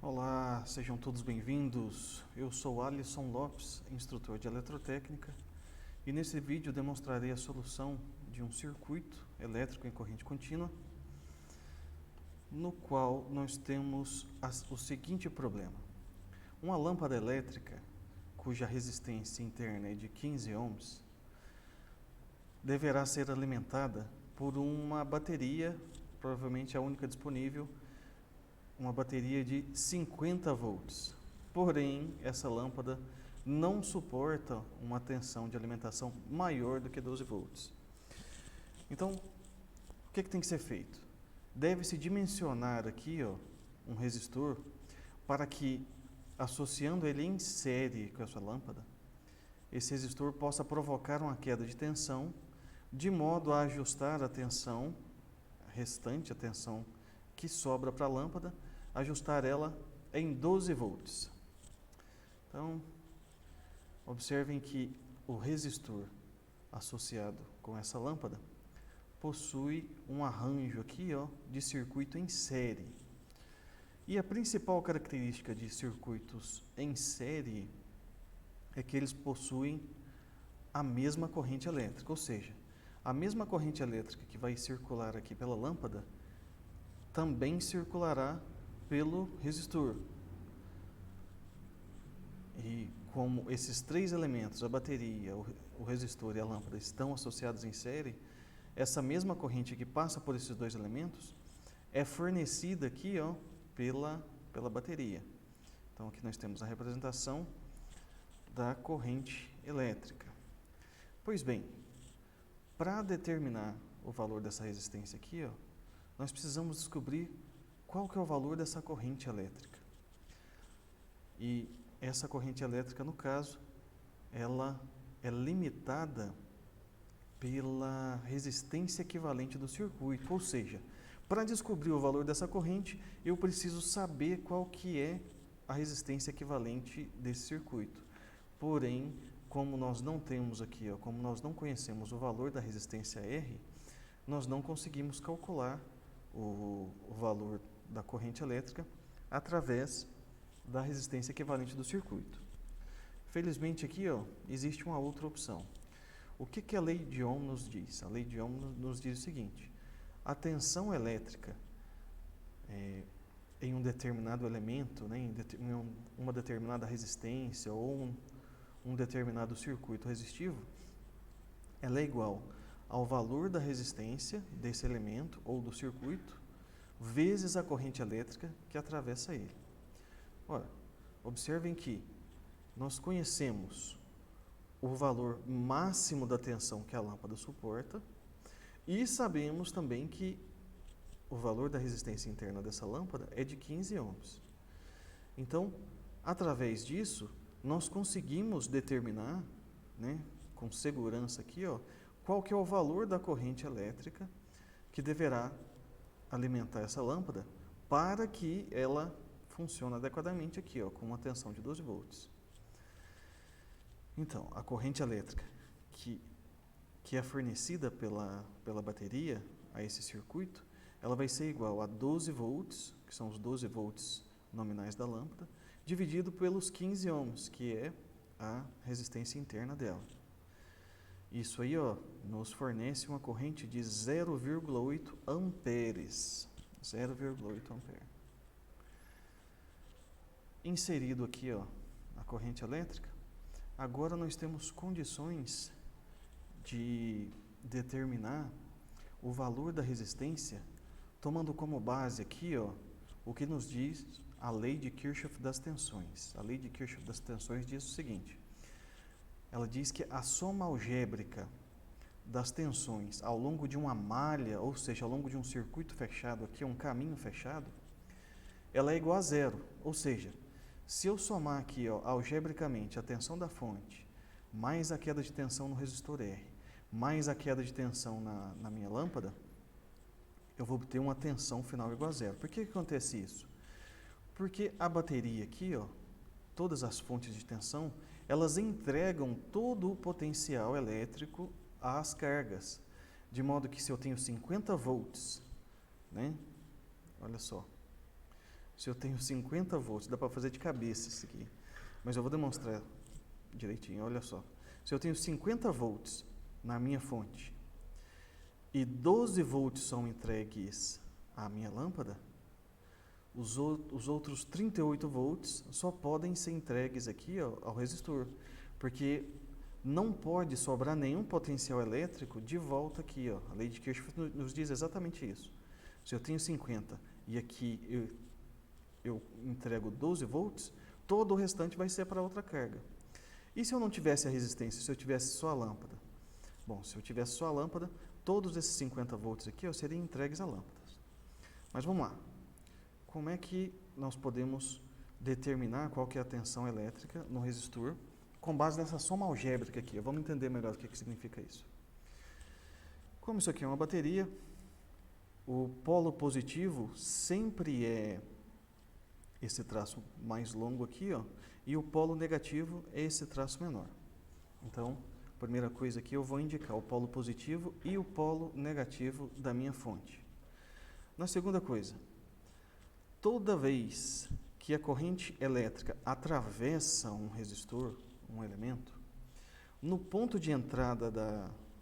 Olá, sejam todos bem-vindos. Eu sou Alisson Lopes, instrutor de eletrotécnica, e nesse vídeo demonstrarei a solução de um circuito elétrico em corrente contínua, no qual nós temos o seguinte problema. Uma lâmpada elétrica, cuja resistência interna é de 15 ohms, deverá ser alimentada por uma bateria, provavelmente a única disponível, uma bateria de 50 volts. Porém, essa lâmpada não suporta uma tensão de alimentação maior do que 12 volts. Então, o que tem que ser feito? Deve-se dimensionar aqui um resistor para que, associando ele em série com essa lâmpada, esse resistor possa provocar uma queda de tensão, de modo a ajustar a tensão restante, a tensão que sobra para a lâmpada, ajustar ela em 12 volts. Então, observem que o resistor associado com essa lâmpada possui um arranjo aqui de circuito em série. E a principal característica de circuitos em série é que eles possuem a mesma corrente elétrica, ou seja, a mesma corrente elétrica que vai circular aqui pela lâmpada também circulará pelo resistor. E como esses três elementos, a bateria, o resistor e a lâmpada, estão associados em série, essa mesma corrente que passa por esses dois elementos é fornecida aqui pela bateria. Então aqui nós temos a representação da corrente elétrica. Pois bem, para determinar o valor dessa resistência aqui, nós precisamos descobrir qual que é o valor dessa corrente elétrica. E essa corrente elétrica, no caso, ela é limitada pela resistência equivalente do circuito. Ou seja, para descobrir o valor dessa corrente, eu preciso saber qual que é a resistência equivalente desse circuito. Porém, como nós não temos aqui, como nós não conhecemos o valor da resistência R, nós não conseguimos calcular o valor da corrente elétrica através da resistência equivalente do circuito. Felizmente aqui existe uma outra opção. O que a lei de Ohm nos diz? A lei de Ohm nos diz o seguinte: a tensão elétrica em um determinado elemento, em uma determinada resistência ou um determinado circuito resistivo, ela é igual ao valor da resistência desse elemento ou do circuito vezes a corrente elétrica que atravessa ele. Ora, observem que nós conhecemos o valor máximo da tensão que a lâmpada suporta e sabemos também que o valor da resistência interna dessa lâmpada é de 15 ohms. Então, através disso, nós conseguimos determinar, com segurança aqui, qual que é o valor da corrente elétrica que deverá alimentar essa lâmpada para que ela funcione adequadamente aqui, com uma tensão de 12 volts. Então, a corrente elétrica que é fornecida pela bateria a esse circuito, ela vai ser igual a 12 volts, que são os 12 volts nominais da lâmpada, dividido pelos 15 ohms, que é a resistência interna dela. Isso aí nos fornece uma corrente de 0,8 amperes. 0,8 ampere. Inserido aqui a corrente elétrica, agora nós temos condições de determinar o valor da resistência, tomando como base aqui o que nos diz a lei de Kirchhoff das tensões. A lei de Kirchhoff das tensões diz o seguinte: ela diz que a soma algébrica das tensões ao longo de uma malha, ou seja, ao longo de um circuito fechado, aqui um caminho fechado, ela é igual a zero. Ou seja, se eu somar aqui algebricamente a tensão da fonte, mais a queda de tensão no resistor R, mais a queda de tensão na minha lâmpada, eu vou obter uma tensão final igual a zero. Por que acontece isso? Porque a bateria aqui, todas as fontes de tensão, elas entregam todo o potencial elétrico às cargas, de modo que se eu tenho 50 volts, olha só, se eu tenho 50 volts, dá para fazer de cabeça isso aqui, mas eu vou demonstrar direitinho, olha só. Se eu tenho 50 volts na minha fonte e 12 volts são entregues à minha lâmpada, os outros 38 volts só podem ser entregues aqui ao resistor, porque não pode sobrar nenhum potencial elétrico de volta aqui. A lei de Kirchhoff nos diz exatamente isso. Se eu tenho 50 e aqui eu entrego 12 volts, todo o restante vai ser para outra carga. E se eu não tivesse a resistência, se eu tivesse só a lâmpada? Bom, se eu tivesse só a lâmpada, todos esses 50 volts aqui seriam entregues à lâmpada. Mas vamos lá. Como é que nós podemos determinar qual que é a tensão elétrica no resistor com base nessa soma algébrica aqui? Vamos entender melhor o que significa isso. Como isso aqui é uma bateria, o polo positivo sempre é esse traço mais longo aqui, e o polo negativo é esse traço menor. Então, primeira coisa aqui, eu vou indicar o polo positivo e o polo negativo da minha fonte. Na segunda coisa, toda vez que a corrente elétrica atravessa um resistor, um elemento, no ponto de entrada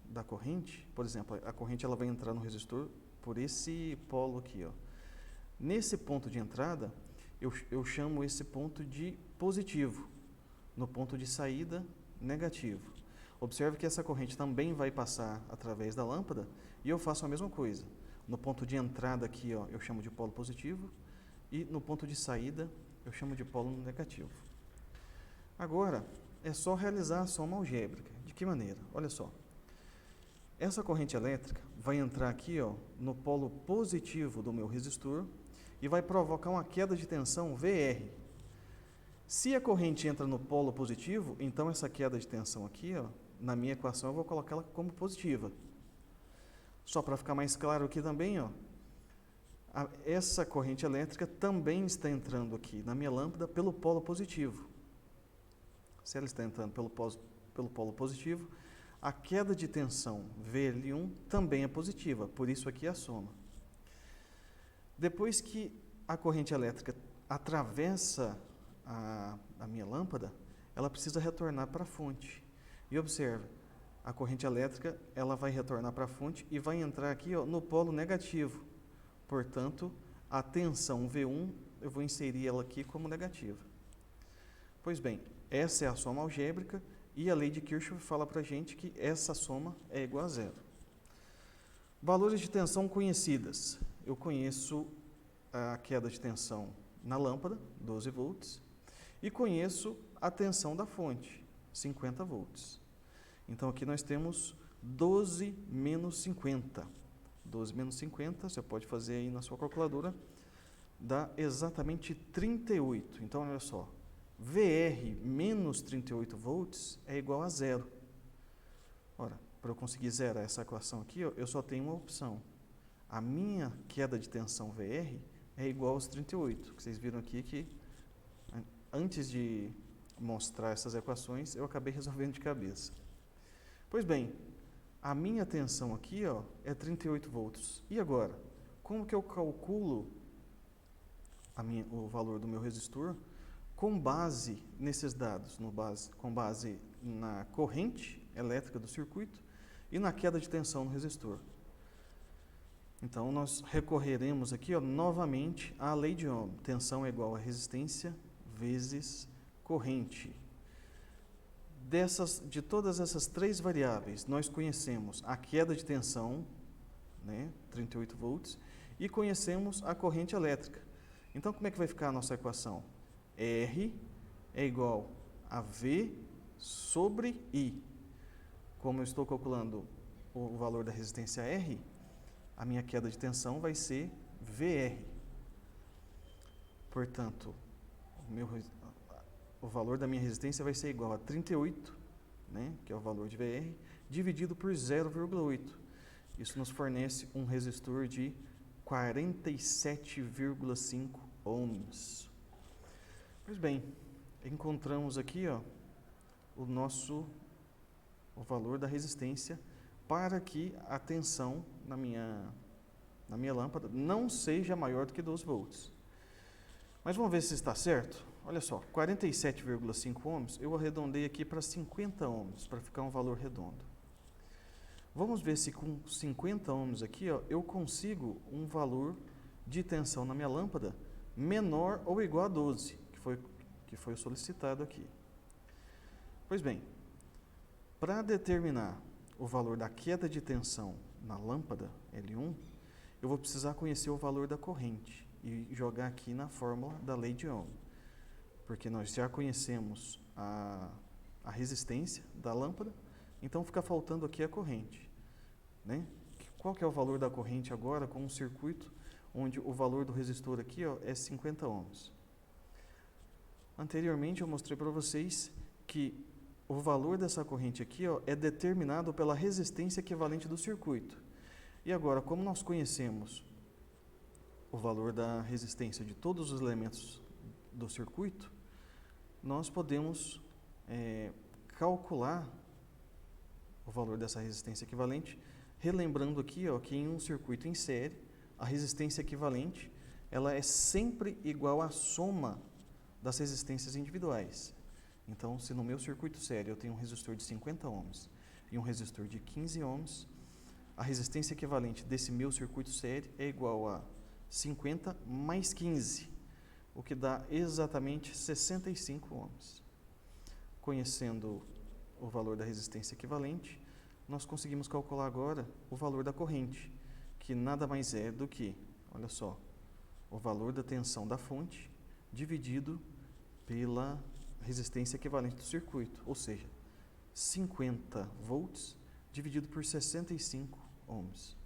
da corrente, por exemplo, a corrente ela vai entrar no resistor por esse polo aqui. Nesse ponto de entrada, eu chamo esse ponto de positivo, no ponto de saída, negativo. Observe que essa corrente também vai passar através da lâmpada e eu faço a mesma coisa. No ponto de entrada aqui, eu chamo de polo positivo e no ponto de saída eu chamo de polo negativo. Agora, é só realizar a soma algébrica. De que maneira? Olha só. Essa corrente elétrica vai entrar aqui no polo positivo do meu resistor e vai provocar uma queda de tensão VR. Se a corrente entra no polo positivo, então essa queda de tensão aqui, na minha equação, eu vou colocar ela como positiva. Só para ficar mais claro aqui também, essa corrente elétrica também está entrando aqui na minha lâmpada pelo polo positivo. Se ela está entrando pelo polo positivo, a queda de tensão VL1 também é positiva, por isso aqui é a soma. Depois que a corrente elétrica atravessa a minha lâmpada, ela precisa retornar para a fonte. E observe, a corrente elétrica ela vai retornar para a fonte e vai entrar aqui no polo negativo. Portanto, a tensão V1, eu vou inserir ela aqui como negativa. Pois bem, essa é a soma algébrica e a lei de Kirchhoff fala para a gente que essa soma é igual a zero. Valores de tensão conhecidas. Eu conheço a queda de tensão na lâmpada, 12 volts, e conheço a tensão da fonte, 50 volts. Então, aqui nós temos 12 menos 50. 12 menos 50, você pode fazer aí na sua calculadora, dá exatamente 38. Então, olha só, VR menos 38 volts é igual a zero. Ora, para eu conseguir zerar essa equação aqui, eu só tenho uma opção. A minha queda de tensão VR é igual aos 38, que vocês viram aqui que antes de mostrar essas equações, eu acabei resolvendo de cabeça. Pois bem, a minha tensão aqui é 38 volts. E agora, como que eu calculo o valor do meu resistor com base nesses dados, com base na corrente elétrica do circuito e na queda de tensão no resistor? Então, nós recorreremos aqui novamente à lei de Ohm. Tensão é igual a resistência vezes corrente. De todas essas três variáveis, nós conhecemos a queda de tensão, 38 volts, e conhecemos a corrente elétrica. Então, como é que vai ficar a nossa equação? R é igual a V sobre I. Como eu estou calculando o valor da resistência R, a minha queda de tensão vai ser VR. Portanto, o valor da minha resistência vai ser igual a 38, que é o valor de VR, dividido por 0,8. Isso nos fornece um resistor de 47,5 ohms. Pois bem, encontramos aqui o valor da resistência para que a tensão na minha lâmpada não seja maior do que 12 volts. Mas vamos ver se está certo? Olha só, 47,5 ohms, eu arredondei aqui para 50 ohms, para ficar um valor redondo. Vamos ver se com 50 ohms aqui, ó, eu consigo um valor de tensão na minha lâmpada menor ou igual a 12, que foi o solicitado aqui. Pois bem, para determinar o valor da queda de tensão na lâmpada L1, eu vou precisar conhecer o valor da corrente e jogar aqui na fórmula da lei de Ohm, porque nós já conhecemos a resistência da lâmpada, então fica faltando aqui a corrente, né? Qual que é o valor da corrente agora com um circuito onde o valor do resistor aqui, ó, é 50 ohms? Anteriormente eu mostrei para vocês que o valor dessa corrente aqui, ó, é determinado pela resistência equivalente do circuito. E agora, como nós conhecemos o valor da resistência de todos os elementos do circuito, nós podemos calcular o valor dessa resistência equivalente, relembrando aqui, ó, que em um circuito em série, a resistência equivalente ela é sempre igual à soma das resistências individuais. Então, se no meu circuito série eu tenho um resistor de 50 ohms e um resistor de 15 ohms, a resistência equivalente desse meu circuito série é igual a 50 mais 15, o que dá exatamente 65 ohms. Conhecendo o valor da resistência equivalente, nós conseguimos calcular agora o valor da corrente, que nada mais é do que, olha só, o valor da tensão da fonte dividido pela resistência equivalente do circuito, ou seja, 50 volts dividido por 65 ohms.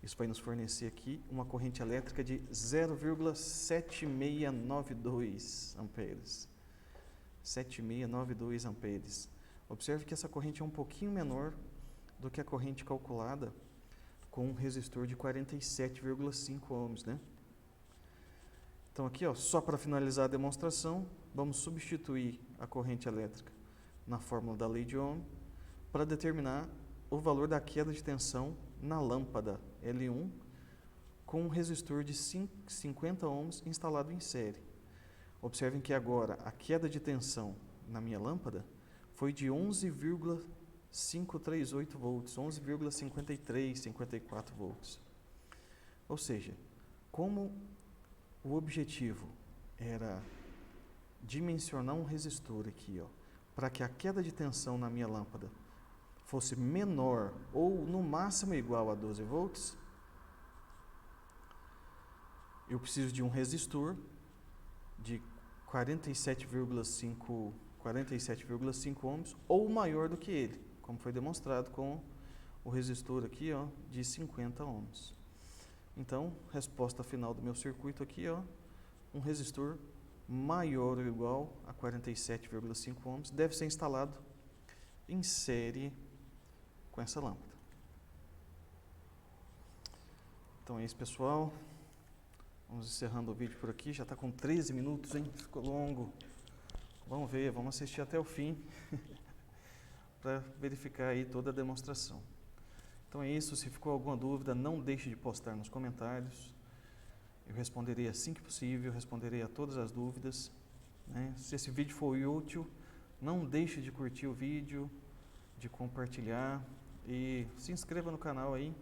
Isso vai nos fornecer aqui uma corrente elétrica de 0,7692 amperes. 7692 amperes. Observe que essa corrente é um pouquinho menor do que a corrente calculada com um resistor de 47,5 ohms, né? Então aqui, ó, só para finalizar a demonstração, vamos substituir a corrente elétrica na fórmula da lei de Ohm para determinar o valor da queda de tensão na lâmpada L1 com um resistor de 50 ohms instalado em série. Observem que agora a queda de tensão na minha lâmpada foi de 11,538 volts, 11,5354 volts. Ou seja, como o objetivo era dimensionar um resistor aqui, ó, para que a queda de tensão na minha lâmpada fosse menor ou no máximo igual a 12 volts, eu preciso de um resistor de 47,5 ohms ou maior do que ele, como foi demonstrado com o resistor aqui, ó, de 50 ohms. Então, resposta final do meu circuito aqui, ó, um resistor maior ou igual a 47,5 ohms deve ser instalado em série com essa lâmpada. Então é isso, pessoal. Vamos encerrando o vídeo por aqui. Já está com 13 minutos, hein? Ficou longo. Vamos ver, vamos assistir até o fim para verificar aí toda a demonstração. Então é isso. Se ficou alguma dúvida, não deixe de postar nos comentários. Eu responderei assim que possível, responderei a todas as dúvidas, né? Se esse vídeo for útil, não deixe de curtir o vídeo, de compartilhar e se inscreva no canal aí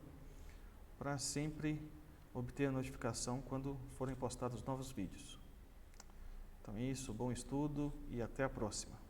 para sempre obter a notificação quando forem postados novos vídeos. Então é isso, bom estudo e até a próxima.